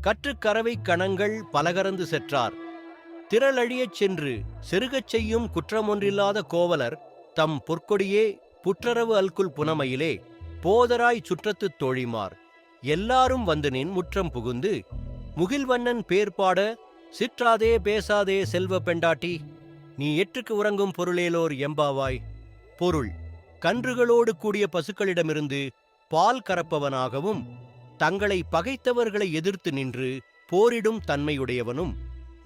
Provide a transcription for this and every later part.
கற்றுக்கறவை கணங்கள் பலகரந்து செற்றார். திரளழியச் சென்று செருகச் செய்யும் குற்றமொன்றில்லாத கோவலர் தம் பொற்கொடியே புற்றரவு அல்குல் புனமையிலே போதராய் சுற்றத்துத் தோழிமார் எல்லாரும் வந்து நின் முற்றம் புகுந்து முகில்வண்ணன் பேர்பாட சிற்றாதே பேசாதே செல்வ பெண்டாட்டி நீ எற்றுக்கு உறங்கும் பொருளேலோர் எம்பாவாய். பொருள்: கன்றுகளோடு கூடிய பசுக்களிடமிருந்து பால் கறப்பவனாகவும் தங்களை பகைத்தவர்களை எதிர்த்து நின்று போரிடும் தன்மையுடையவனும்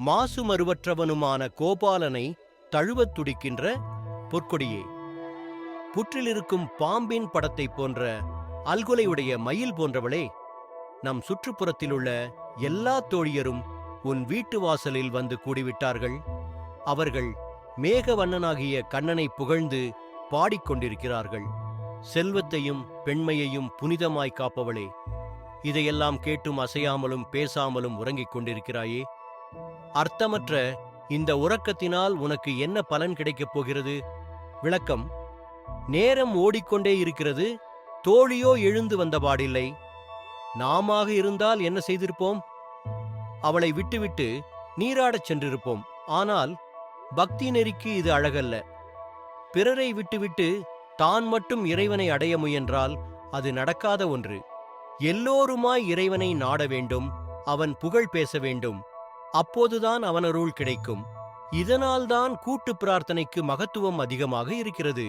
மாசுமறுவற்றவனுமான கோபாலனை தழுவத் துடிக்கின்ற பொற்கொடியே. புற்றிலிருக்கும் பாம்பின் படத்தைப் போன்ற அல்குலையுடைய மயில் போன்றவளே, நம் சுற்றுப்புறத்திலுள்ள எல்லா தோழியரும் உன் வீட்டு வாசலில் வந்து கூடிவிட்டார்கள். அவர்கள் மேகவண்ணனாகிய கண்ணனை புகழ்ந்து பாடிக்கொண்டிருக்கிறார்கள். செல்வத்தையும் பெண்மையையும் புனிதமாய் காப்பவளே, இதையெல்லாம் கேட்டும் அசையாமலும் பேசாமலும் உறங்கிக் கொண்டிருக்கிறாயே. அர்த்தமற்ற இந்த உறக்கத்தினால் உனக்கு என்ன பலன் கிடைக்கப் போகிறது? விளக்கம்: நேரம் ஓடிக்கொண்டே இருக்கிறது, தோழியோ எழுந்து வந்தபாடில்லை. நாமாக இருந்தால் என்ன செய்திருப்போம்? அவளை விட்டுவிட்டு நீராடச் சென்றிருப்போம். ஆனால் பக்தி நெறிக்கு இது அழகல்ல. பிறரை விட்டுவிட்டு தான் மட்டும் இறைவனை அடைய முயன்றால் அது நடக்காத ஒன்று. எல்லோருமாய் இறைவனை நாட வேண்டும், அவன் புகழ் பேச வேண்டும். அப்போதுதான் அவனருள் கிடைக்கும். இதனால்தான் கூட்டு பிரார்த்தனைக்கு மகத்துவம் அதிகமாக இருக்கிறது.